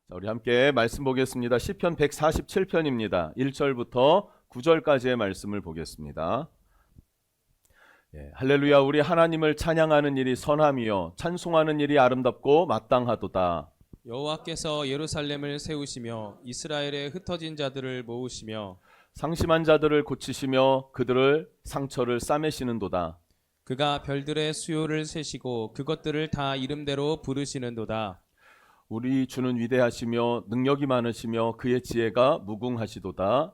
자, 우리 함께 말씀 보겠습니다. 시편 147편입니다. 1절부터 9절까지의 말씀을 보겠습니다. 할렐루야. 우리 하나님을 찬양하는 일이 선함이요 찬송하는 일이 아름답고 마땅하도다. 여호와께서 예루살렘을 세우시며 이스라엘의 흩어진 자들을 모으시며 상심한 자들을 고치시며 그들을 상처를 싸매시는도다. 그가 별들의 수요를 세시고 그것들을 다 이름대로 부르시는도다. 우리 주는 위대하시며 능력이 많으시며 그의 지혜가 무궁하시도다.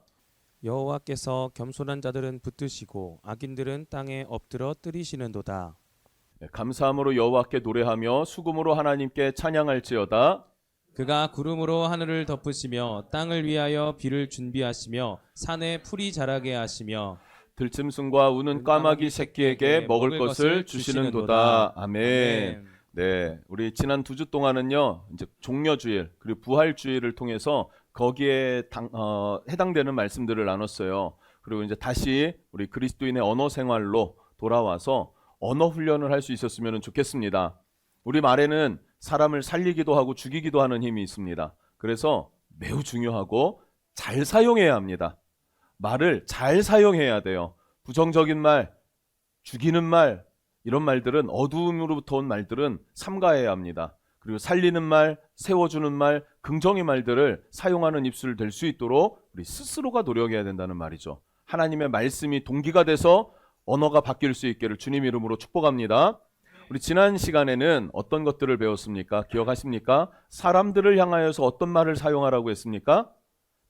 여호와께서 겸손한 자들은 붙드시고 악인들은 땅에 엎드러 뜨리시는도다. 감사함으로 여호와께 노래하며 수금으로 하나님께 찬양할지어다. 그가 구름으로 하늘을 덮으시며 땅을 위하여 비를 준비하시며 산에 풀이 자라게 하시며 들짐승과 우는 까마귀 새끼에게 먹을 것을 주시는도다. 아멘. 네, 우리 지난 2주 동안은요, 이제 종려주일 그리고 부활주일을 통해서 거기에 해당되는 말씀들을 나눴어요. 그리고 이제 다시 우리 그리스도인의 언어 생활로 돌아와서 언어 훈련을 할 수 있었으면 좋겠습니다. 우리 말에는 사람을 살리기도 하고 죽이기도 하는 힘이 있습니다. 그래서 매우 중요하고 잘 사용해야 합니다. 말을 잘 사용해야 돼요. 부정적인 말, 죽이는 말, 이런 말들은 어두움으로부터 온 말들은 삼가해야 합니다. 그리고 살리는 말, 세워주는 말, 긍정의 말들을 사용하는 입술 될 수 있도록 우리 스스로가 노력해야 된다는 말이죠. 하나님의 말씀이 동기가 돼서 언어가 바뀔 수 있기를 주님 이름으로 축복합니다. 우리 지난 시간에는 어떤 것들을 배웠습니까? 기억하십니까? 사람들을 향하여서 어떤 말을 사용하라고 했습니까?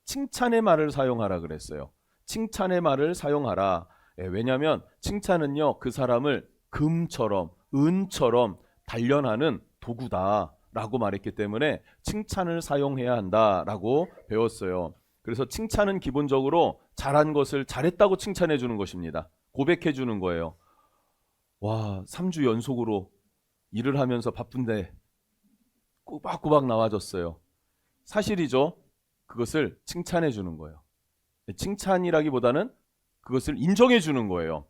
칭찬의 말을 사용하라 그랬어요. 칭찬의 말을 사용하라. 왜냐하면 칭찬은요, 그 사람을 금처럼 은처럼 단련하는 도구다라고 말했기 때문에 칭찬을 사용해야 한다라고 배웠어요. 그래서 칭찬은 기본적으로 잘한 것을 잘했다고 칭찬해 주는 것입니다. 고백해 주는 거예요. 와, 3주 연속으로 일을 하면서 바쁜데 꼬박꼬박 나와줬어요. 사실이죠. 그것을 칭찬해 주는 거예요. 칭찬이라기보다는 그것을 인정해 주는 거예요.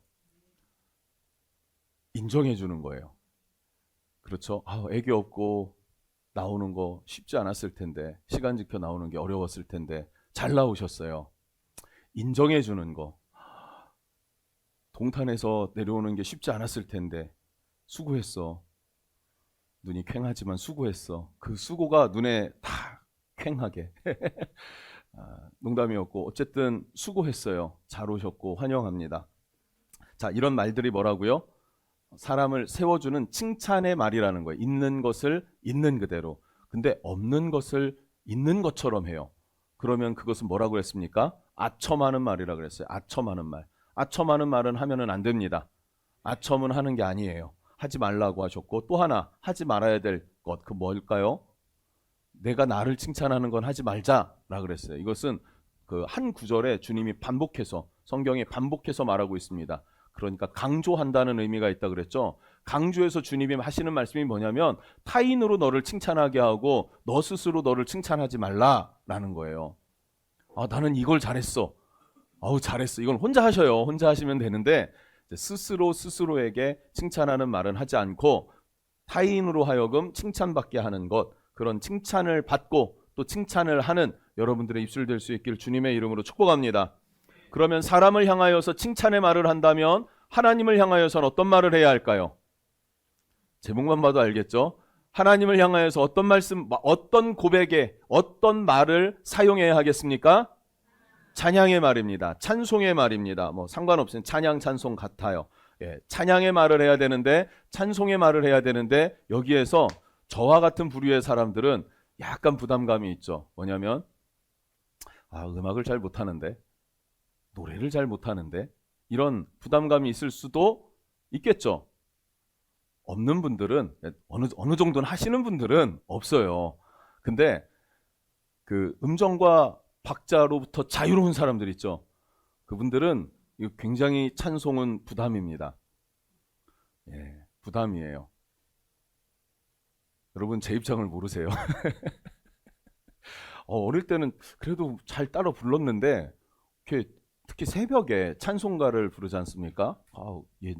인정해 주는 거예요. 그렇죠. 애기 없고 나오는 거 쉽지 않았을 텐데, 시간 지켜 나오는 게 어려웠을 텐데 잘 나오셨어요. 인정해 주는 거. 동탄에서 내려오는 게 쉽지 않았을 텐데 수고했어. 눈이 퀭하지만 수고했어. 그 수고가 눈에 다 퀭하게. 농담이었고 어쨌든 수고했어요. 잘 오셨고 환영합니다. 자, 이런 말들이 뭐라고요? 사람을 세워주는 칭찬의 말이라는 거예요. 있는 것을 있는 그대로. 근데 없는 것을 있는 것처럼 해요. 그러면 그것은 뭐라고 했습니까? 아첨하는 말이라고 그랬어요. 아첨하는 말. 아첨하는 말은 하면은 안 됩니다. 아첨은 하는 게 아니에요. 하지 말라고 하셨고, 또 하나 하지 말아야 될 것, 그 뭘까요? 내가 나를 칭찬하는 건 하지 말자라 그랬어요. 이것은 그 한 구절에 주님이 반복해서, 성경에 반복해서 말하고 있습니다. 그러니까 강조한다는 의미가 있다 그랬죠. 강조해서 주님이 하시는 말씀이 뭐냐면 타인으로 너를 칭찬하게 하고 너 스스로 너를 칭찬하지 말라라는 거예요. 나는 이걸 잘했어. 잘했어. 이건 혼자 하셔요. 혼자 하시면 되는데 스스로에게 칭찬하는 말은 하지 않고 타인으로 하여금 칭찬받게 하는 것, 그런 칭찬을 받고 또 칭찬을 하는 여러분들의 입술 될 수 있기를 주님의 이름으로 축복합니다. 그러면 사람을 향하여서 칭찬의 말을 한다면 하나님을 향하여서는 어떤 말을 해야 할까요? 제목만 봐도 알겠죠? 하나님을 향하여서 어떤 말씀, 어떤 고백에 어떤 말을 사용해야 하겠습니까? 찬양의 말입니다. 찬송의 말입니다. 상관없어요. 찬양, 찬송 같아요. 찬양의 말을 해야 되는데, 찬송의 말을 해야 되는데, 여기에서 저와 같은 부류의 사람들은 약간 부담감이 있죠. 뭐냐면 음악을 잘 못하는데, 노래를 잘 못하는데, 이런 부담감이 있을 수도 있겠죠. 없는 분들은, 어느 정도는 하시는 분들은 없어요. 근데 그 음정과 박자로부터 자유로운 사람들 있죠. 그분들은 굉장히 찬송은 부담입니다. 부담이에요. 여러분 제 입장을 모르세요. 어릴 때는 그래도 잘 따라 불렀는데 특히 새벽에 찬송가를 부르지 않습니까?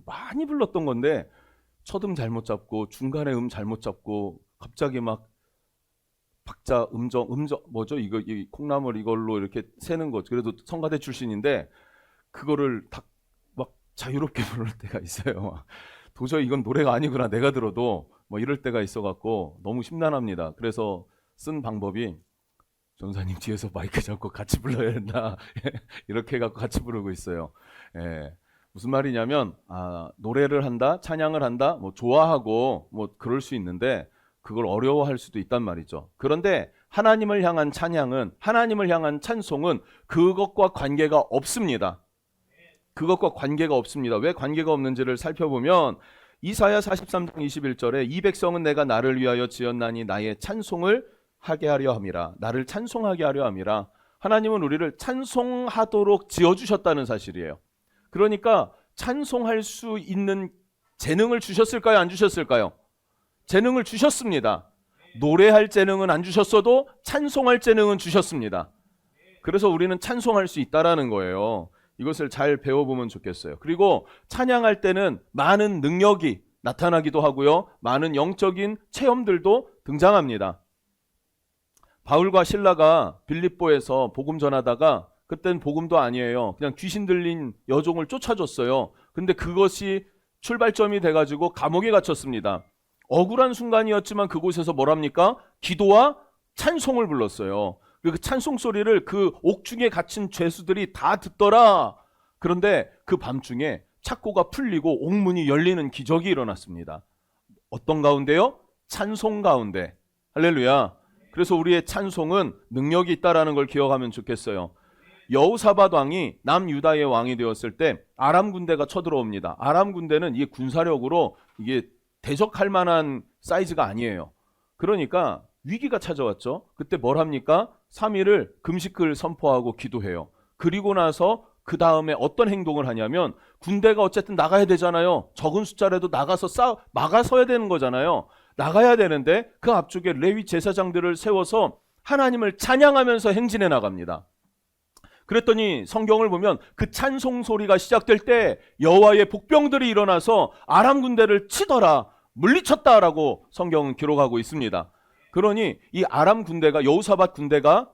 많이 불렀던 건데 첫 음 잘못 잡고 중간에 음 잘못 잡고 갑자기 막 박자 음정 뭐죠? 이거 이 콩나물 이걸로 이렇게 세는 거. 그래도 성가대 출신인데 그거를 다 막 자유롭게 부를 때가 있어요. 도저히 이건 노래가 아니구나 내가 들어도 뭐 이럴 때가 있어갖고 너무 심란합니다. 그래서 쓴 방법이 전사님 뒤에서 마이크 잡고 같이 불러야 된다 이렇게 해갖고 같이 부르고 있어요. 예. 무슨 말이냐면 노래를 한다, 찬양을 한다, 뭐 좋아하고 뭐 그럴 수 있는데 그걸 어려워할 수도 있단 말이죠. 그런데 하나님을 향한 찬양은, 하나님을 향한 찬송은 그것과 관계가 없습니다. 그것과 관계가 없습니다. 왜 관계가 없는지를 살펴보면 이사야 43장 21절에 이 백성은 내가 나를 위하여 지었나니 나의 찬송을 하게 하려 함이라. 나를 찬송하게 하려 함이라. 하나님은 우리를 찬송하도록 지어주셨다는 사실이에요. 그러니까 찬송할 수 있는 재능을 주셨을까요? 안 주셨을까요? 재능을 주셨습니다. 노래할 재능은 안 주셨어도 찬송할 재능은 주셨습니다. 그래서 우리는 찬송할 수 있다라는 거예요. 이것을 잘 배워보면 좋겠어요. 그리고 찬양할 때는 많은 능력이 나타나기도 하고요. 많은 영적인 체험들도 등장합니다. 바울과 실라가 빌립보에서 복음 전하다가 그땐 복음도 아니에요. 그냥 귀신 들린 여종을 쫓아줬어요. 근데 그것이 출발점이 돼가지고 감옥에 갇혔습니다. 억울한 순간이었지만 그곳에서 뭐랍니까? 기도와 찬송을 불렀어요. 그 찬송 소리를 그 옥중에 갇힌 죄수들이 다 듣더라. 그런데 그 밤중에 착고가 풀리고 옥문이 열리는 기적이 일어났습니다. 어떤 가운데요? 찬송 가운데. 할렐루야. 그래서 우리의 찬송은 능력이 있다라는 걸 기억하면 좋겠어요. 여호사밧 왕이 남유다의 왕이 되었을 때 아람 군대가 쳐들어옵니다. 아람 군대는 이게 군사력으로 이게 대적할 만한 사이즈가 아니에요. 그러니까 위기가 찾아왔죠. 그때 뭘 합니까? 3일을 금식을 선포하고 기도해요. 그리고 나서 그 다음에 어떤 행동을 하냐면 군대가 어쨌든 나가야 되잖아요. 적은 숫자라도 나가서 막아서야 되는 거잖아요. 나가야 되는데 그 앞쪽에 레위 제사장들을 세워서 하나님을 찬양하면서 행진해 나갑니다. 그랬더니 성경을 보면 그 찬송 소리가 시작될 때 여호와의 복병들이 일어나서 아람 군대를 치더라, 물리쳤다라고 성경은 기록하고 있습니다. 그러니 이 아람 군대가 여호사밧 군대가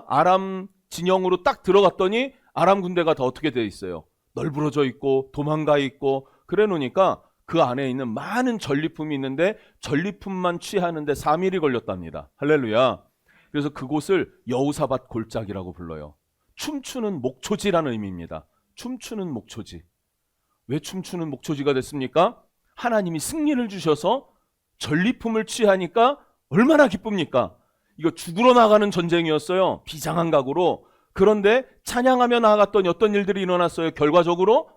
아람 진영으로 딱 들어갔더니 아람 군대가 다 어떻게 돼 있어요? 널브러져 있고 도망가 있고 그래 놓으니까 그 안에 있는 많은 전리품이 있는데 전리품만 취하는데 3일이 걸렸답니다. 할렐루야. 그래서 그곳을 여호사밧 골짜기라고 불러요. 춤추는 목초지라는 의미입니다. 춤추는 목초지. 왜 춤추는 목초지가 됐습니까? 하나님이 승리를 주셔서 전리품을 취하니까 얼마나 기쁩니까? 이거 죽으러 나가는 전쟁이었어요. 비장한 각오로. 그런데 찬양하며 나아갔더니 어떤 일들이 일어났어요? 결과적으로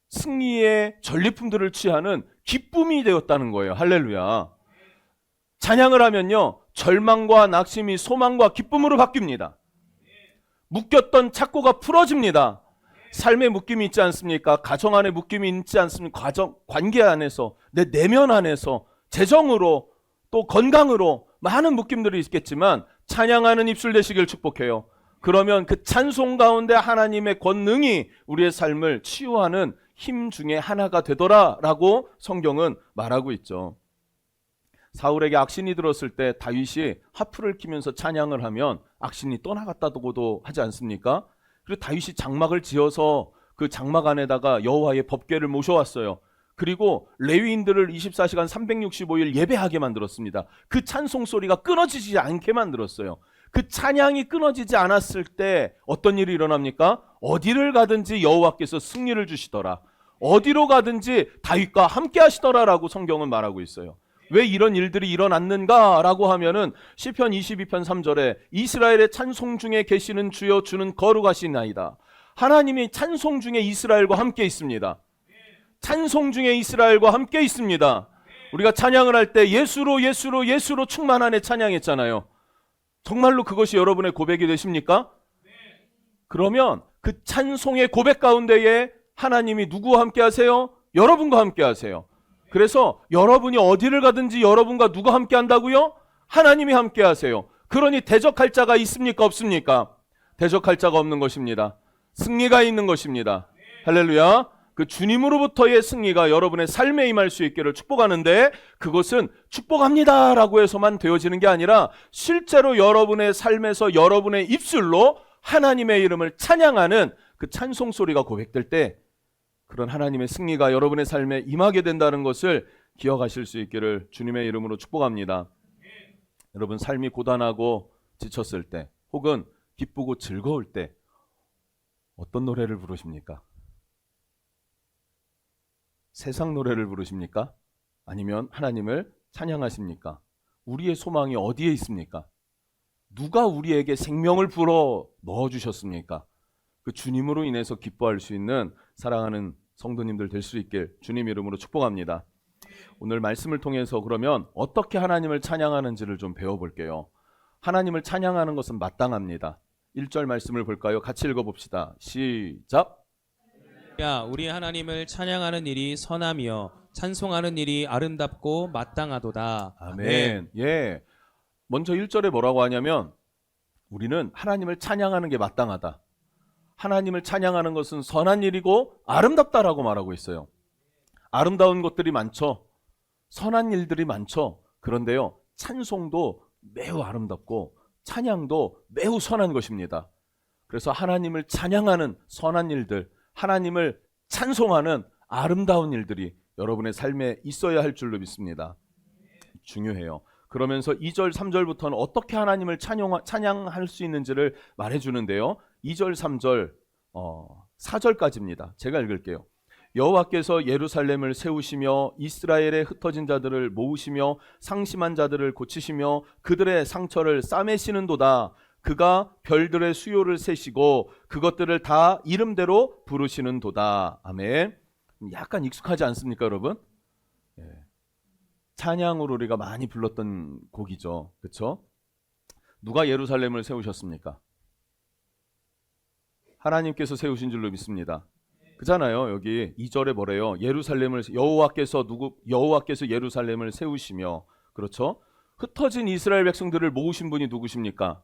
승리의 전리품들을 취하는 기쁨이 되었다는 거예요. 할렐루야. 찬양을 하면요, 절망과 낙심이 소망과 기쁨으로 바뀝니다. 묶였던 착고가 풀어집니다. 삶의 묶임이 있지 않습니까? 가정 안에 묶임이 있지 않습니까? 관계 안에서, 내 내면 안에서, 재정으로, 또 건강으로 많은 묶임들이 있겠지만 찬양하는 입술 되시길 축복해요. 그러면 그 찬송 가운데 하나님의 권능이 우리의 삶을 치유하는 힘 중에 하나가 되더라라고 성경은 말하고 있죠. 사울에게 악신이 들었을 때 다윗이 하프를 키면서 찬양을 하면 악신이 떠나갔다고도 하지 않습니까? 그리고 다윗이 장막을 지어서 그 장막 안에다가 여호와의 법궤를 모셔왔어요. 그리고 레위인들을 24시간 365일 예배하게 만들었습니다. 그 찬송 소리가 끊어지지 않게 만들었어요. 그 찬양이 끊어지지 않았을 때 어떤 일이 일어납니까? 어디를 가든지 여호와께서 승리를 주시더라. 어디로 가든지 다윗과 함께 하시더라라고 성경은 말하고 있어요. 왜 이런 일들이 일어났는가라고 하면은 시편 22편 3절에 이스라엘의 찬송 중에 계시는 주여 주는 거룩하시나이다. 하나님이 찬송 중에 이스라엘과 함께 있습니다. 찬송 중에 이스라엘과 함께 있습니다. 우리가 찬양을 할 때 예수로 충만한 애 찬양했잖아요. 정말로 그것이 여러분의 고백이 되십니까? 그러면 그 찬송의 고백 가운데에 하나님이 누구와 함께 하세요? 여러분과 함께 하세요. 그래서 여러분이 어디를 가든지 여러분과 누가 함께 한다고요? 하나님이 함께 하세요. 그러니 대적할 자가 있습니까? 없습니까? 대적할 자가 없는 것입니다. 승리가 있는 것입니다. 할렐루야. 그 주님으로부터의 승리가 여러분의 삶에 임할 수 있기를 축복하는데, 그것은 축복합니다라고 해서만 되어지는 게 아니라 실제로 여러분의 삶에서 여러분의 입술로 하나님의 이름을 찬양하는 그 찬송 소리가 고백될 때 그런 하나님의 승리가 여러분의 삶에 임하게 된다는 것을 기억하실 수 있기를 주님의 이름으로 축복합니다. 여러분, 삶이 고단하고 지쳤을 때 혹은 기쁘고 즐거울 때 어떤 노래를 부르십니까? 세상 노래를 부르십니까? 아니면 하나님을 찬양하십니까? 우리의 소망이 어디에 있습니까? 누가 우리에게 생명을 불어 넣어주셨습니까? 그 주님으로 인해서 기뻐할 수 있는 사랑하는 성도님들 될 수 있길 주님 이름으로 축복합니다. 오늘 말씀을 통해서 그러면 어떻게 하나님을 찬양하는지를 좀 배워볼게요. 하나님을 찬양하는 것은 마땅합니다. 1절 말씀을 볼까요? 같이 읽어봅시다. 시작. 야, 우리 하나님을 찬양하는 일이 선함이여 찬송하는 일이 아름답고 마땅하도다. 아멘. 예. 먼저 1절에 뭐라고 하냐면 우리는 하나님을 찬양하는 게 마땅하다. 하나님을 찬양하는 것은 선한 일이고 아름답다라고 말하고 있어요. 아름다운 것들이 많죠. 선한 일들이 많죠. 그런데요, 찬송도 매우 아름답고 찬양도 매우 선한 것입니다. 그래서 하나님을 찬양하는 선한 일들, 하나님을 찬송하는 아름다운 일들이 여러분의 삶에 있어야 할 줄로 믿습니다. 중요해요. 그러면서 2절, 3절부터는 어떻게 하나님을 찬양할 수 있는지를 말해주는데요. 2절, 3절, 4절까지입니다. 제가 읽을게요. 여호와께서 예루살렘을 세우시며 이스라엘의 흩어진 자들을 모으시며 상심한 자들을 고치시며 그들의 상처를 싸매시는도다. 그가 별들의 수요를 세시고 그것들을 다 이름대로 부르시는도다. 아멘. 약간 익숙하지 않습니까, 여러분? 예. 찬양으로 우리가 많이 불렀던 곡이죠. 그렇죠? 누가 예루살렘을 세우셨습니까? 하나님께서 세우신 줄로 믿습니다. 그잖아요. 여기 2절에 뭐래요? 예루살렘을 여호와께서 예루살렘을 세우시며, 그렇죠? 흩어진 이스라엘 백성들을 모으신 분이 누구십니까?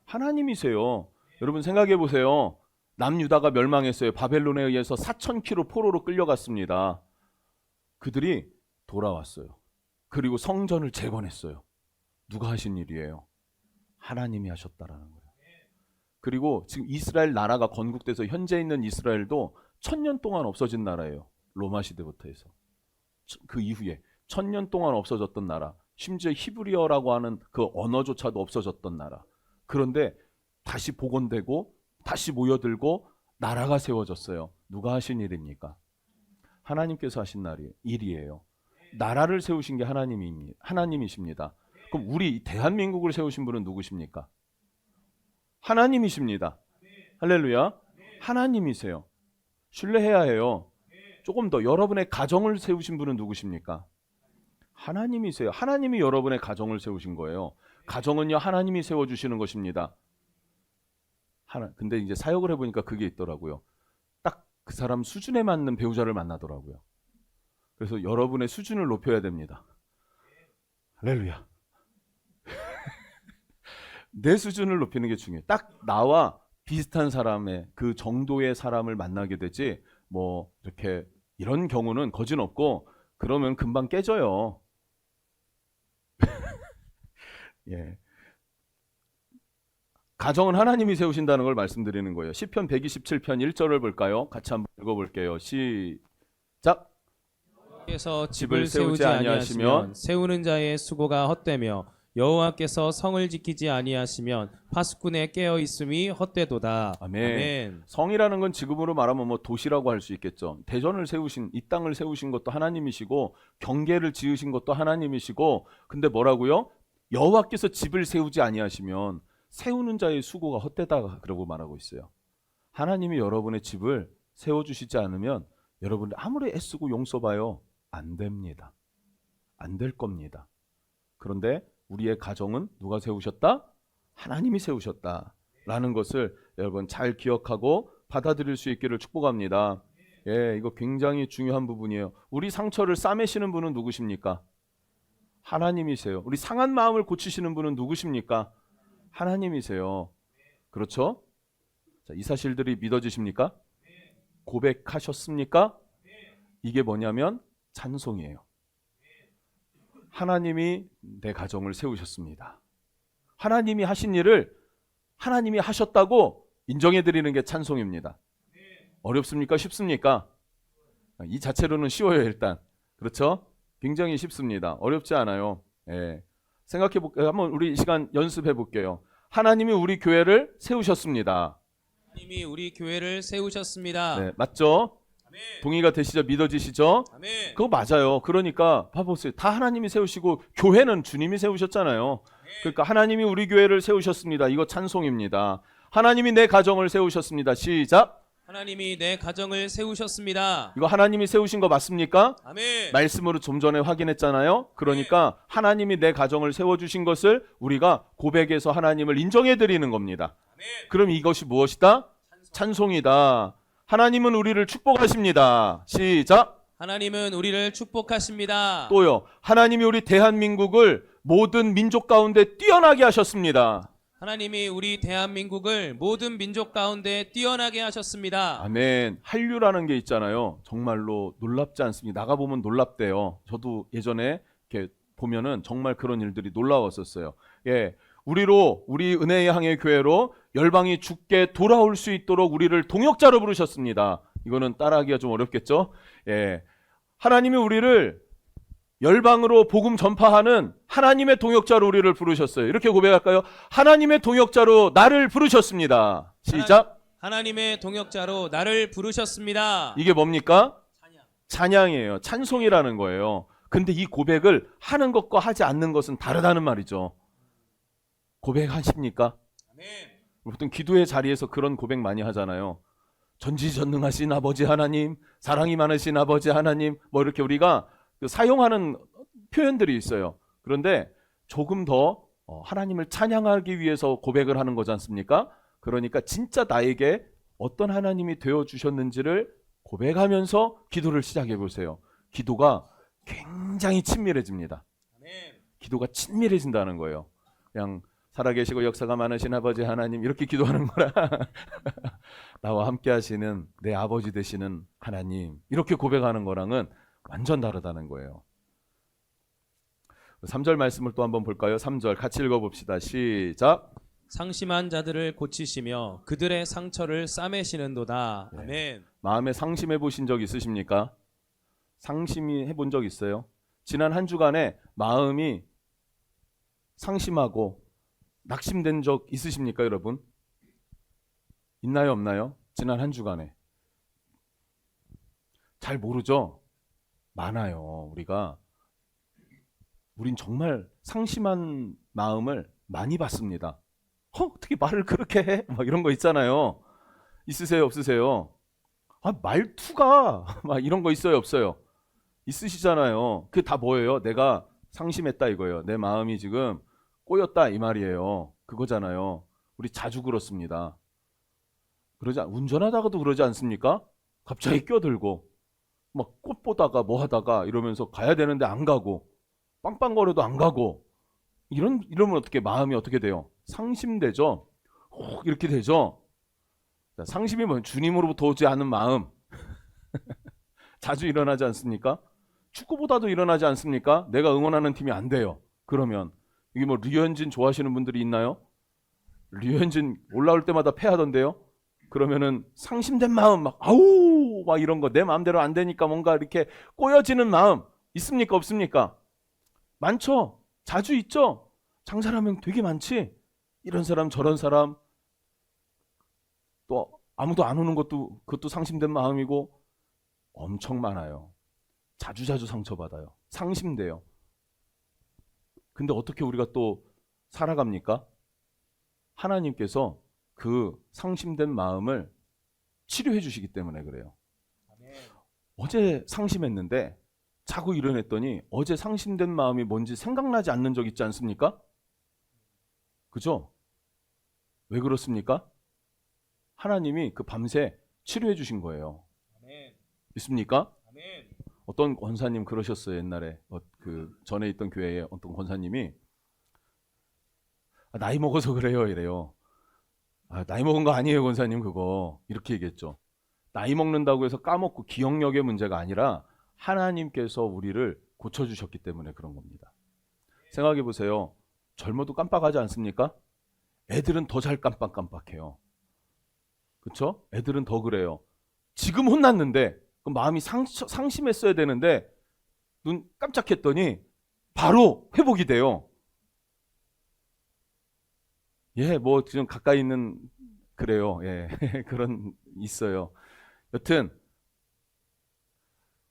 하나님이세요. 여러분 생각해 보세요. 남유다가 멸망했어요. 바벨론에 의해서 4,000km 포로로 끌려갔습니다. 그들이 돌아왔어요. 그리고 성전을 재건했어요. 누가 하신 일이에요? 하나님이 하셨다라는 거예요. 그리고 지금 이스라엘 나라가 건국돼서 현재 있는 이스라엘도 1000년 동안 없어진 나라예요. 로마 시대부터 해서. 그 이후에 1000년 동안 없어졌던 나라, 심지어 히브리어라고 하는 그 언어조차도 없어졌던 나라. 그런데 다시 복원되고 다시 모여들고 나라가 세워졌어요. 누가 하신 일입니까? 하나님께서 하신 일이에요. 나라를 세우신 게 하나님이십니다. 그럼 우리 대한민국을 세우신 분은 누구십니까? 하나님이십니다. 할렐루야. 하나님이세요. 신뢰해야 해요. 조금 더 여러분의 가정을 세우신 분은 누구십니까? 하나님이세요. 하나님이 여러분의 가정을 세우신 거예요. 가정은요, 하나님이 세워주시는 것입니다. 근데 이제 사역을 해보니까 그게 있더라고요. 딱 그 사람 수준에 맞는 배우자를 만나더라고요. 그래서 여러분의 수준을 높여야 됩니다. 할렐루야. 내 수준을 높이는 게 중요해요. 딱 나와 비슷한 사람의 그 정도의 사람을 만나게 되지, 뭐 이렇게 이런 경우는 거진 없고, 그러면 금방 깨져요. 예. 가정은 하나님이 세우신다는 걸 말씀드리는 거예요. 시편 127편 1절을 볼까요? 같이 한번 읽어볼게요. 시작. 여호와께서 집을 세우지 아니하시면 세우는 자의 수고가 헛되며 여호와께서 성을 지키지 아니하시면 파수꾼의 깨어 있음이 헛되도다. 아멘. 아멘. 성이라는 건 지금으로 말하면 뭐 도시라고 할 수 있겠죠. 대전을 세우신, 이 땅을 세우신 것도 하나님이시고 경계를 지으신 것도 하나님이시고, 근데 뭐라고요? 여호와께서 집을 세우지 아니하시면 세우는 자의 수고가 헛되다, 그러고 말하고 있어요. 하나님이 여러분의 집을 세워주시지 않으면 여러분 아무리 애쓰고 용서봐요, 안 됩니다. 안 될 겁니다. 그런데 우리의 가정은 누가 세우셨다? 하나님이 세우셨다라는 것을 여러분 잘 기억하고 받아들일 수 있기를 축복합니다. 예, 이거 굉장히 중요한 부분이에요. 우리 상처를 싸매시는 분은 누구십니까? 하나님이세요. 우리 상한 마음을 고치시는 분은 누구십니까? 하나님이세요. 그렇죠? 자, 이 사실들이 믿어지십니까? 고백하셨습니까? 이게 뭐냐면 찬송이에요. 하나님이 내 가정을 세우셨습니다. 하나님이 하신 일을 하나님이 하셨다고 인정해드리는 게 찬송입니다. 어렵습니까? 쉽습니까? 이 자체로는 쉬워요. 일단 그렇죠? 굉장히 쉽습니다. 어렵지 않아요. 예. 생각해 볼게요. 한번 우리 이 시간 연습해 볼게요. 하나님이 우리 교회를 세우셨습니다. 하나님이 우리 교회를 세우셨습니다. 네, 맞죠? 아멘. 동의가 되시죠? 믿어지시죠? 아멘. 그거 맞아요. 그러니까 봐보세요. 다 하나님이 세우시고 교회는 주님이 세우셨잖아요. 그러니까 하나님이 우리 교회를 세우셨습니다. 이거 찬송입니다. 하나님이 내 가정을 세우셨습니다. 시작. 하나님이 내 가정을 세우셨습니다. 이거 하나님이 세우신 거 맞습니까? 아멘. 말씀으로 좀 전에 확인했잖아요. 그러니까 하나님이 내 가정을 세워주신 것을 우리가 고백해서 하나님을 인정해드리는 겁니다. 아멘. 그럼 이것이 무엇이다? 찬송이다. 하나님은 우리를 축복하십니다. 시작. 하나님은 우리를 축복하십니다. 또요. 하나님이 우리 대한민국을 모든 민족 가운데 뛰어나게 하셨습니다. 하나님이 우리 대한민국을 모든 민족 가운데 뛰어나게 하셨습니다. 아멘. 한류라는 게 있잖아요. 정말로 놀랍지 않습니까? 나가보면 놀랍대요. 저도 예전에 이렇게 보면은 정말 그런 일들이 놀라웠었어요. 예. 우리 은혜의 항해 교회로 열방이 주께 돌아올 수 있도록 우리를 동역자로 부르셨습니다. 이거는 따라하기가 좀 어렵겠죠? 예. 하나님이 우리를 열방으로 복음 전파하는 하나님의 동역자로 우리를 부르셨어요. 이렇게 고백할까요? 하나님의 동역자로 나를 부르셨습니다. 시작. 하나님의 동역자로 나를 부르셨습니다. 이게 뭡니까? 찬양이에요. 찬송이라는 거예요. 근데 이 고백을 하는 것과 하지 않는 것은 다르다는 말이죠. 고백하십니까? 아멘. 보통 기도의 자리에서 그런 고백 많이 하잖아요. 전지전능하신 아버지 하나님, 사랑이 많으신 아버지 하나님, 뭐 이렇게 우리가 사용하는 표현들이 있어요. 그런데 조금 더 하나님을 찬양하기 위해서 고백을 하는 거지 않습니까? 그러니까 진짜 나에게 어떤 하나님이 되어주셨는지를 고백하면서 기도를 시작해 보세요. 기도가 굉장히 친밀해집니다. 아멘. 기도가 친밀해진다는 거예요. 그냥 살아계시고 역사가 많으신 아버지 하나님 이렇게 기도하는 거라 나와 함께 하시는 내 아버지 되시는 하나님 이렇게 고백하는 거랑은 완전 다르다는 거예요. 3절 말씀을 또 한번 볼까요? 3절 같이 읽어봅시다. 시작. 상심한 자들을 고치시며 그들의 상처를 싸매시는도다. 네. 아멘. 마음에 상심해 보신 적 있으십니까? 상심이 해본 적 있어요? 지난 한 주간에 마음이 상심하고 낙심된 적 있으십니까, 여러분? 있나요, 없나요? 지난 한 주간에. 잘 모르죠? 많아요. 우린 정말 상심한 마음을 많이 받습니다. 어떻게 말을 그렇게 해? 막 이런 거 있잖아요. 있으세요, 없으세요? 말투가 막 이런 거 있어요, 없어요? 있으시잖아요. 그게 다 뭐예요? 내가 상심했다 이거예요. 내 마음이 지금 꼬였다 이 말이에요. 그거잖아요. 우리 자주 그렇습니다. 운전하다가도 그러지 않습니까? 갑자기 껴들고 막 꽃 보다가 뭐 하다가 이러면서 가야 되는데 안 가고 빵빵거려도 안 가고 이러면 어떻게 마음이 어떻게 돼요? 상심되죠. 이렇게 되죠. 자, 상심이 뭐예요? 주님으로부터 오지 않은 마음. 자주 일어나지 않습니까? 축구보다도 일어나지 않습니까? 내가 응원하는 팀이 안 돼요. 그러면 이게 뭐 류현진 좋아하시는 분들이 있나요? 류현진 올라올 때마다 패하던데요. 그러면은 상심된 마음 막 아우 막 이런 거 내 마음대로 안 되니까 뭔가 이렇게 꼬여지는 마음 있습니까? 없습니까? 많죠. 자주 있죠. 장사라면 되게 많지. 이런 사람 저런 사람 또 아무도 안 오는 것도 그것도 상심된 마음이고 엄청 많아요. 자주 상처받아요. 상심돼요. 근데 어떻게 우리가 또 살아갑니까? 하나님께서 그 상심된 마음을 치료해 주시기 때문에 그래요. 아멘. 어제 상심했는데 자고 일어났더니 어제 상심된 마음이 뭔지 생각나지 않는 적 있지 않습니까? 그죠? 왜 그렇습니까? 하나님이 그 밤새 치료해 주신 거예요. 아멘. 있습니까? 아멘. 어떤 권사님 그러셨어요. 옛날에 그 전에 있던 교회에 어떤 권사님이 나이 먹어서 그래요 이래요. 나이 먹은 거 아니에요 권사님 그거 이렇게 얘기했죠. 나이 먹는다고 해서 까먹고 기억력의 문제가 아니라 하나님께서 우리를 고쳐주셨기 때문에 그런 겁니다. 생각해 보세요. 젊어도 깜빡하지 않습니까? 애들은 더 잘 깜빡깜빡해요. 그렇죠? 애들은 더 그래요. 지금 혼났는데 그 마음이 상심했어야 되는데 눈 깜짝했더니 바로 회복이 돼요. 예, 뭐 지금 가까이 있는 그래요. 예, 그런 있어요. 여튼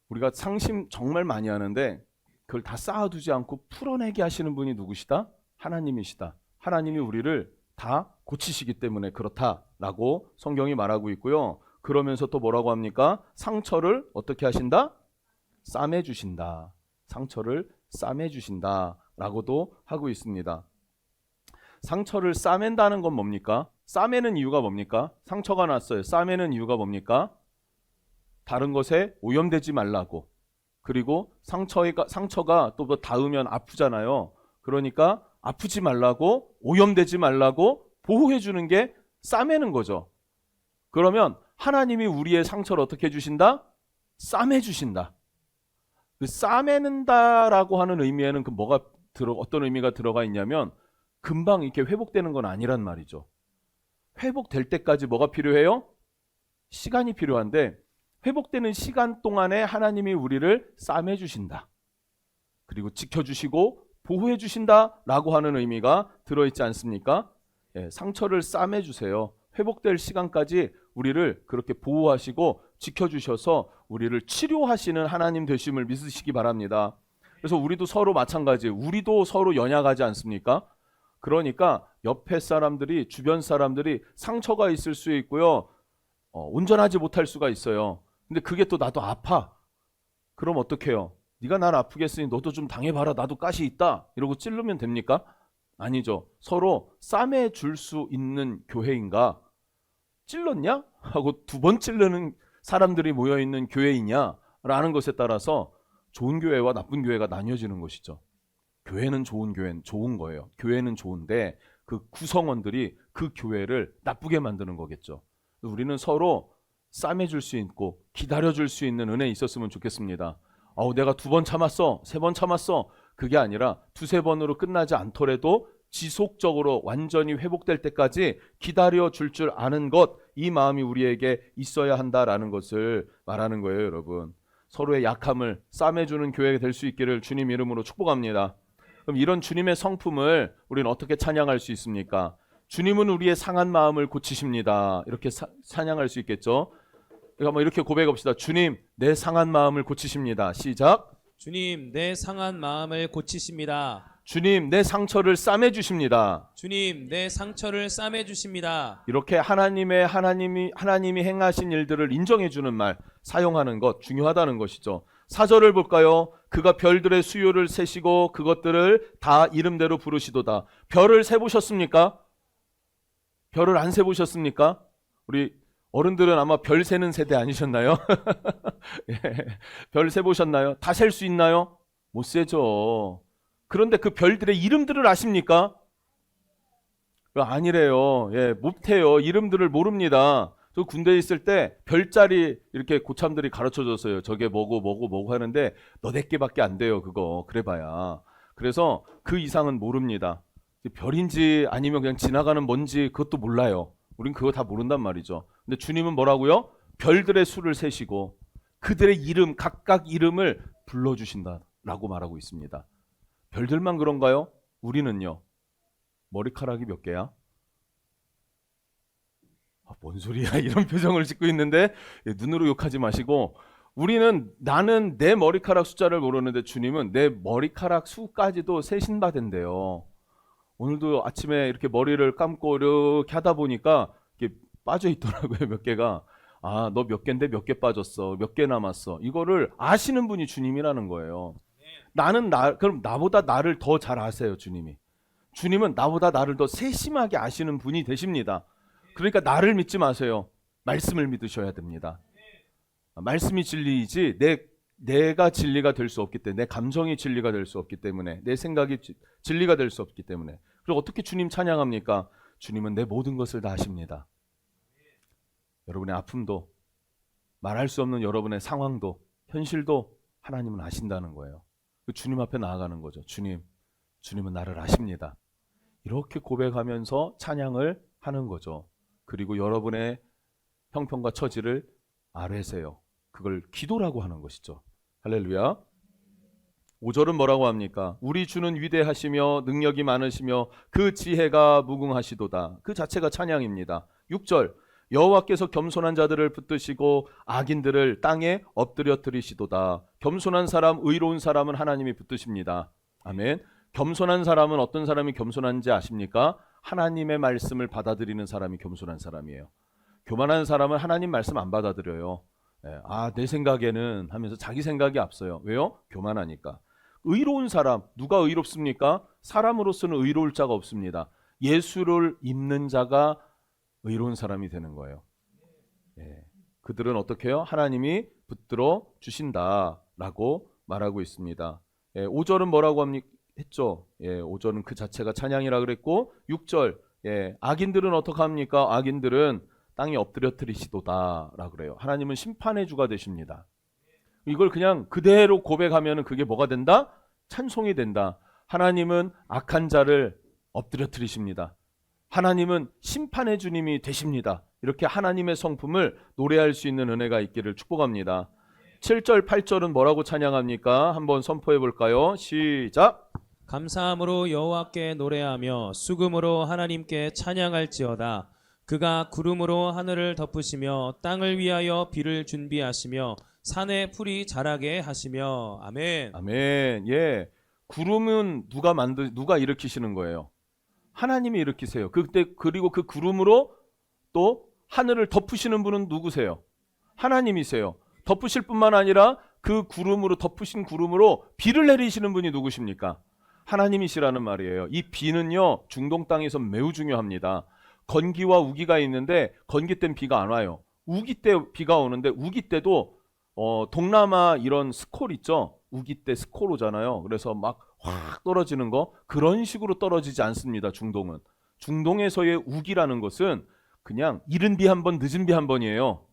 우리가 상심 정말 많이 하는데 그걸 다 쌓아두지 않고 풀어내게 하시는 분이 누구시다? 하나님이시다. 하나님이 우리를 다 고치시기 때문에 그렇다라고 성경이 말하고 있고요. 그러면서 또 뭐라고 합니까? 상처를 어떻게 하신다? 싸매주신다. 상처를 싸매주신다라고도 하고 있습니다. 상처를 싸맨다는 건 뭡니까? 싸매는 이유가 뭡니까? 상처가 났어요. 싸매는 이유가 뭡니까? 다른 것에 오염되지 말라고. 그리고 상처가 또 닿으면 아프잖아요. 그러니까 아프지 말라고, 오염되지 말라고 보호해 주는 게 싸매는 거죠. 그러면 하나님이 우리의 상처를 어떻게 해주신다? 싸매 주신다. 그 싸매는다라고 하는 의미에는 어떤 의미가 들어가 있냐면 금방 이렇게 회복되는 건 아니란 말이죠. 회복될 때까지 뭐가 필요해요? 시간이 필요한데 회복되는 시간 동안에 하나님이 우리를 싸매 주신다. 그리고 지켜주시고 보호해 주신다라고 하는 의미가 들어있지 않습니까? 예, 상처를 싸매 주세요. 회복될 시간까지 우리를 그렇게 보호하시고 지켜주셔서 우리를 치료하시는 하나님 되심을 믿으시기 바랍니다. 그래서 우리도 서로 마찬가지예요. 우리도 서로 연약하지 않습니까? 그러니까 옆에 사람들이, 주변 사람들이 상처가 있을 수 있고요. 온전하지 못할 수가 있어요. 근데 그게 또 나도 아파. 그럼 어떡해요? 네가 날 아프게 했으니 너도 좀 당해봐라. 나도 가시 있다. 이러고 찌르면 됩니까? 아니죠. 서로 싸매 줄 수 있는 교회인가? 찔렀냐? 하고 두 번 찌르는 사람들이 모여있는 교회이냐? 라는 것에 따라서 좋은 교회와 나쁜 교회가 나뉘어지는 것이죠. 교회는 교회는 좋은 거예요. 교회는 좋은데 그 구성원들이 그 교회를 나쁘게 만드는 거겠죠. 우리는 서로 싸매줄 수 있고 기다려줄 수 있는 은혜 있었으면 좋겠습니다. 내가 2번 참았어, 3번 참았어. 그게 아니라 2-3번으로 끝나지 않더라도 지속적으로 완전히 회복될 때까지 기다려줄 줄 아는 것, 이 마음이 우리에게 있어야 한다라는 것을 말하는 거예요, 여러분. 서로의 약함을 싸매주는 교회가 될 수 있기를 주님 이름으로 축복합니다. 그럼 이런 주님의 성품을 우리는 어떻게 찬양할 수 있습니까? 주님은 우리의 상한 마음을 고치십니다. 이렇게 찬양할 수 있겠죠? 한번 이렇게 고백합시다. 주님, 내 상한 마음을 고치십니다. 시작. 주님, 내 상한 마음을 고치십니다. 주님, 내 상처를 싸매주십니다. 주님, 내 상처를 싸매주십니다. 이렇게 하나님이 행하신 일들을 인정해주는 말, 사용하는 것 중요하다는 것이죠. 4절을 볼까요? 그가 별들의 수요를 세시고 그것들을 다 이름대로 부르시도다. 별을 세보셨습니까? 별을 안 세보셨습니까? 우리 어른들은 아마 별 세는 세대 아니셨나요? 예, 별 세보셨나요? 다 셀 수 있나요? 못 세죠. 그런데 그 별들의 이름들을 아십니까? 아니래요. 예, 못해요. 이름들을 모릅니다. 저 군대에 있을 때 별자리 이렇게 고참들이 가르쳐줬어요. 저게 뭐고 하는데 너댓 개밖에 안 돼요. 그거 그래봐야. 그래서 그 이상은 모릅니다. 별인지 아니면 그냥 지나가는 뭔지 그것도 몰라요. 우린 그거 다 모른단 말이죠. 근데 주님은 뭐라고요? 별들의 수를 세시고 그들의 이름, 각각 이름을 불러주신다라고 말하고 있습니다. 별들만 그런가요? 우리는요. 머리카락이 몇 개야? 뭔 소리야? 이런 표정을 짓고 있는데 눈으로 욕하지 마시고, 나는 내 머리카락 숫자를 모르는데 주님은 내 머리카락 수까지도 세신받은대요. 오늘도 아침에 이렇게 머리를 감고 이렇게 하다 보니까 이렇게 빠져 있더라고요. 몇 개가. 너 몇 개인데 몇 개 빠졌어, 몇 개 남았어. 이거를 아시는 분이 주님이라는 거예요. 그럼 나보다 나를 더 잘 아세요, 주님이. 주님은 나보다 나를 더 세심하게 아시는 분이 되십니다. 그러니까 나를 믿지 마세요. 말씀을 믿으셔야 됩니다. 말씀이 진리이지 내가 진리가 될 수 없기 때문에, 내 감정이 진리가 될 수 없기 때문에, 내 생각이 진리가 될 수 없기 때문에. 그리고 어떻게 주님 찬양합니까? 주님은 내 모든 것을 다 아십니다. 여러분의 아픔도, 말할 수 없는 여러분의 상황도, 현실도 하나님은 아신다는 거예요. 주님 앞에 나아가는 거죠. 주님은 나를 아십니다. 이렇게 고백하면서 찬양을 하는 거죠. 그리고 여러분의 형편과 처지를 아뢰세요. 그걸 기도라고 하는 것이죠. 할렐루야. 5절은 뭐라고 합니까? 우리 주는 위대하시며 능력이 많으시며 그 지혜가 무궁하시도다. 그 자체가 찬양입니다. 6절 여호와께서 겸손한 자들을 붙드시고 악인들을 땅에 엎드려뜨리시도다. 겸손한 사람, 의로운 사람은 하나님이 붙드십니다. 아멘. 겸손한 사람은 어떤 사람이 겸손한지 아십니까? 하나님의 말씀을 받아들이는 사람이 겸손한 사람이에요. 교만한 사람은 하나님 말씀 안 받아들여요. 내 생각에는 하면서 자기 생각이 앞서요. 왜요? 교만하니까. 의로운 사람, 누가 의롭습니까? 사람으로서는 의로울 자가 없습니다. 예수를 입는 자가 의로운 사람이 되는 거예요. 그들은 어떻게 해요? 하나님이 붙들어 주신다라고 말하고 있습니다. 5절은 뭐라고 했죠? 5절은 그 자체가 찬양이라 그랬고 6절 악인들은 어떻게 합니까? 악인들은 땅에 엎드려뜨리시도다라고 그래요. 하나님은 심판의 주가 되십니다. 이걸 그냥 그대로 고백하면 그게 뭐가 된다? 찬송이 된다. 하나님은 악한 자를 엎드려뜨리십니다. 하나님은 심판의 주님이 되십니다. 이렇게 하나님의 성품을 노래할 수 있는 은혜가 있기를 축복합니다. 7절, 8절은 뭐라고 찬양합니까? 한번 선포해 볼까요? 시작! 감사함으로 여호와께 노래하며 수금으로 하나님께 찬양할지어다. 그가 구름으로 하늘을 덮으시며 땅을 위하여 비를 준비하시며 산에 풀이 자라게 하시며. 아멘. 아멘. 구름은 누가 일으키시는 거예요? 하나님이 일으키세요. 그리고 그 구름으로 또 하늘을 덮으시는 분은 누구세요? 하나님이세요. 덮으실 뿐만 아니라 그 구름으로 덮으신 구름으로 비를 내리시는 분이 누구십니까? 하나님이시라는 말이에요. 이 비는요, 중동 땅에서 매우 중요합니다. 건기와 우기가 있는데 건기 때는 비가 안 와요. 우기 때 비가 오는데 우기 때도 동남아 이런 스콜 있죠? 우기 때 스콜 오잖아요. 그래서 막 확 떨어지는 거, 그런 식으로 떨어지지 않습니다. 중동은. 중동에서의 우기라는 것은 그냥 이른 비 한 번, 늦은 비 한 번이에요.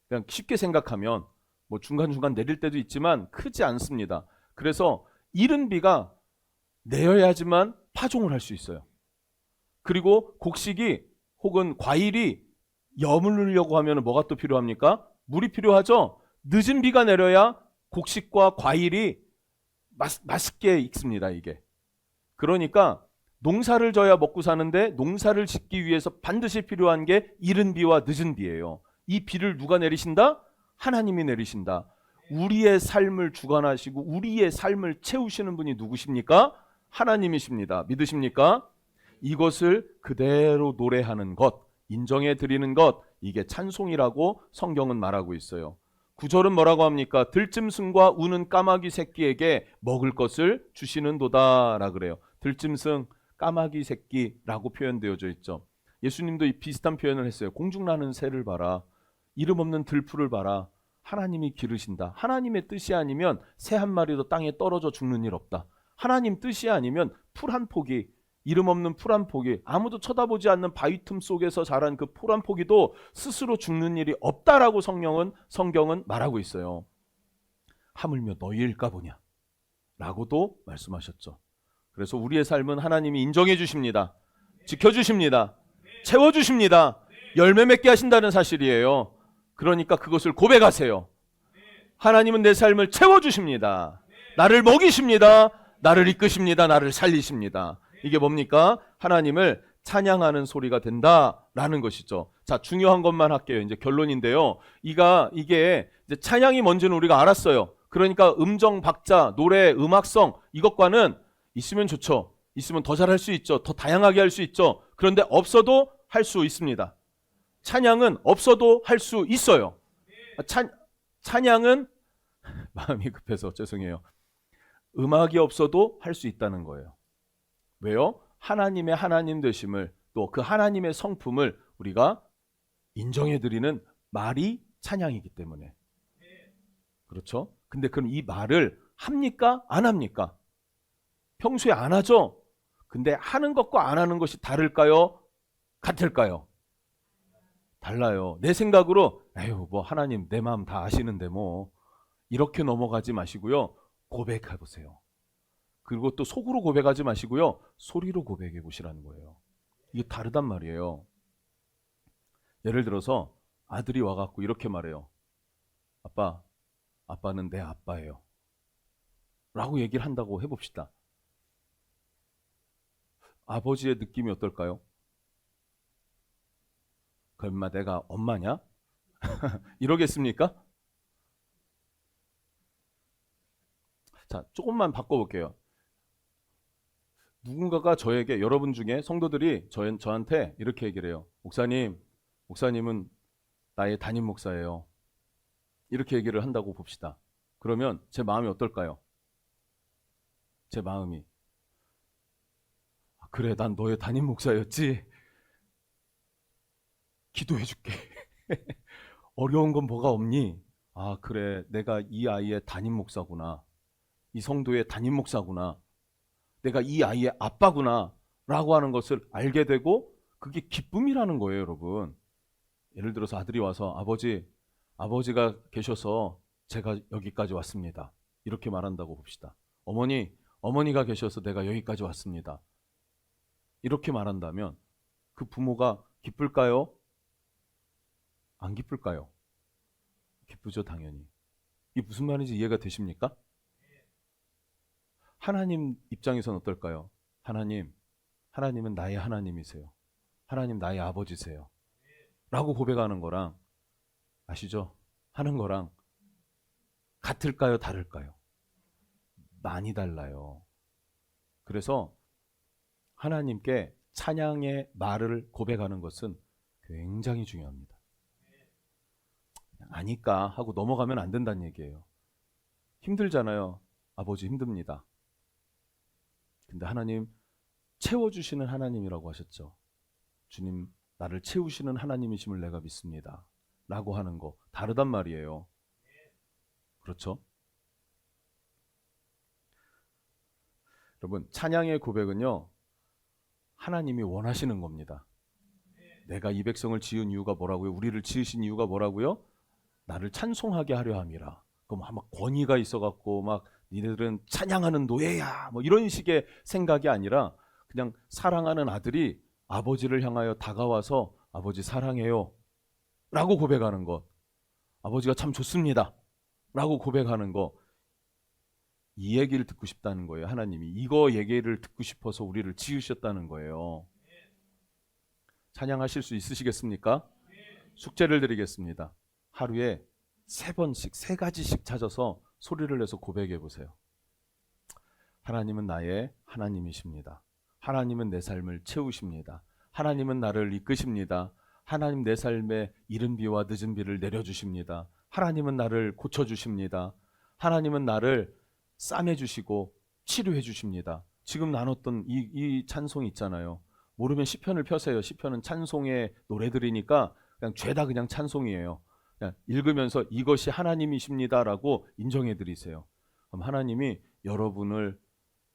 그냥 쉽게 생각하면 뭐 중간중간 내릴 때도 있지만 크지 않습니다. 그래서 이른 비가 내려야지만 파종을 할 수 있어요. 그리고 곡식이 혹은 과일이 여물려고 하면 뭐가 또 필요합니까? 물이 필요하죠. 늦은 비가 내려야 곡식과 과일이 맛있게 익습니다. 이게. 그러니까 농사를 져야 먹고 사는데 농사를 짓기 위해서 반드시 필요한 게 이른 비와 늦은 비예요. 이 비를 누가 내리신다? 하나님이 내리신다. 우리의 삶을 주관하시고 우리의 삶을 채우시는 분이 누구십니까? 하나님이십니다. 믿으십니까? 이것을 그대로 노래하는 것, 인정해 드리는 것, 이게 찬송이라고 성경은 말하고 있어요. 9절은 뭐라고 합니까? 들짐승과 우는 까마귀 새끼에게 먹을 것을 주시는도다라 그래요. 들짐승, 까마귀 새끼라고 표현되어져 있죠. 예수님도 이 비슷한 표현을 했어요. 공중나는 새를 봐라. 이름 없는 들풀을 봐라. 하나님이 기르신다. 하나님의 뜻이 아니면 새 한 마리도 땅에 떨어져 죽는 일 없다. 하나님 뜻이 아니면 풀 한 포기, 이름 없는 풀 한 포기, 아무도 쳐다보지 않는 바위 틈 속에서 자란 그 풀 한 포기도 스스로 죽는 일이 없다라고 성경은 말하고 있어요. 하물며 너희일까 보냐 라고도 말씀하셨죠. 그래서 우리의 삶은 하나님이 인정해 주십니다. 지켜주십니다. 채워주십니다. 열매 맺게 하신다는 사실이에요. 그러니까 그것을 고백하세요. 하나님은 내 삶을 채워주십니다. 나를 먹이십니다. 나를 이끄십니다. 나를 살리십니다. 이게 뭡니까? 하나님을 찬양하는 소리가 된다라는 것이죠. 자, 중요한 것만 할게요. 이제 결론인데요. 이게 이제 찬양이 뭔지는 우리가 알았어요. 그러니까 음정, 박자, 노래, 음악성 이것과는 있으면 좋죠. 있으면 더 잘할 수 있죠. 더 다양하게 할 수 있죠. 그런데 없어도 할 수 있습니다. 찬양은 없어도 할 수 있어요. 찬양은 마음이 급해서 죄송해요. 음악이 없어도 할 수 있다는 거예요. 왜요? 하나님의 하나님 되심을 또 그 하나님의 성품을 우리가 인정해드리는 말이 찬양이기 때문에. 그렇죠? 근데 그럼 이 말을 합니까? 안 합니까? 평소에 안 하죠? 근데 하는 것과 안 하는 것이 다를까요? 같을까요? 달라요. 내 생각으로 에휴 뭐 하나님 내 마음 다 아시는데 뭐 이렇게 넘어가지 마시고요. 고백해 보세요. 그리고 또 속으로 고백하지 마시고요. 소리로 고백해 보시라는 거예요. 이게 다르단 말이에요. 예를 들어서 아들이 와갖고 이렇게 말해요. 아빠, 아빠는 내 아빠예요. 라고 얘기를 한다고 해봅시다. 아버지의 느낌이 어떨까요? 그 엄마 내가 엄마냐? 이러겠습니까? 자, 조금만 바꿔볼게요. 누군가가 저에게, 여러분 중에 성도들이 저한테 이렇게 얘기를 해요. 목사님은 나의 담임 목사예요. 이렇게 얘기를 한다고 봅시다. 그러면 제 마음이 어떨까요? 제 마음이, 그래, 난 너의 담임 목사였지. 기도해줄게. 어려운 건 뭐가 없니? 아, 그래, 내가 이 아이의 담임 목사구나. 이 성도의 담임 목사구나. 내가 이 아이의 아빠구나. 라고 하는 것을 알게 되고, 그게 기쁨이라는 거예요, 여러분. 예를 들어서 아들이 와서 아버지가 계셔서 제가 여기까지 왔습니다. 이렇게 말한다고 봅시다. 어머니가 계셔서 내가 여기까지 왔습니다. 이렇게 말한다면 그 부모가 기쁠까요? 안 기쁠까요? 기쁘죠, 당연히. 이게 무슨 말인지 이해가 되십니까? 하나님 입장에서는 어떨까요? 하나님은 나의 하나님이세요. 하나님 나의 아버지세요. 라고 고백하는 거랑, 아시죠? 하는 거랑 같을까요? 다를까요? 많이 달라요. 그래서 하나님께 찬양의 말을 고백하는 것은 굉장히 중요합니다. 아니까 하고 넘어가면 안 된다는 얘기예요. 힘들잖아요. 아버지 힘듭니다. 근데 하나님 채워주시는 하나님이라고 하셨죠. 주님, 나를 채우시는 하나님이심을 내가 믿습니다. 라고 하는 거 다르단 말이에요. 그렇죠? 여러분, 찬양의 고백은요, 하나님이 원하시는 겁니다. 내가 이 백성을 지은 이유가 뭐라고요? 우리를 지으신 이유가 뭐라고요? 나를 찬송하게 하려 함이라. 그럼 막 권위가 있어갖고 막 니네들은 찬양하는 노예야 뭐 이런 식의 생각이 아니라 그냥 사랑하는 아들이 아버지를 향하여 다가와서 아버지 사랑해요 라고 고백하는 것, 아버지가 참 좋습니다 라고 고백하는 것, 이 얘기를 듣고 싶다는 거예요. 하나님이 이거 얘기를 듣고 싶어서 우리를 지으셨다는 거예요. 찬양하실 수 있으시겠습니까? 숙제를 드리겠습니다. 하루에 3번씩 3가지씩 찾아서 소리를 내서 고백해 보세요. 하나님은 나의 하나님이십니다. 하나님은 내 삶을 채우십니다. 하나님은 나를 이끄십니다. 하나님 내 삶에 이른 비와 늦은 비를 내려주십니다. 하나님은 나를 고쳐주십니다. 하나님은 나를 싸매주시고 치료해주십니다. 지금 나눴던 이 찬송이 있잖아요. 모르면 시편을 펴세요. 시편은 찬송의 노래들이니까 그냥 죄다 그냥 찬송이에요. 그냥 읽으면서 이것이 하나님이십니다라고 인정해 드리세요. 그럼 하나님이 여러분을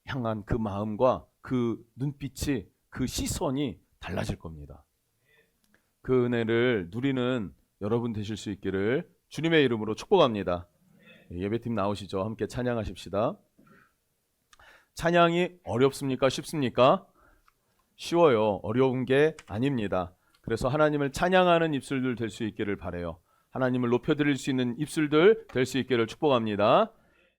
향한 그 마음과 그 눈빛이, 그 시선이 달라질 겁니다. 그 은혜를 누리는 여러분 되실 수 있기를 주님의 이름으로 축복합니다. 예배팀 나오시죠. 함께 찬양하십시다. 찬양이 어렵습니까? 쉽습니까? 쉬워요. 어려운 게 아닙니다. 그래서 하나님을 찬양하는 입술들 될 수 있기를 바라요. 하나님을 높여드릴 수 있는 입술들 될 수 있기를 축복합니다.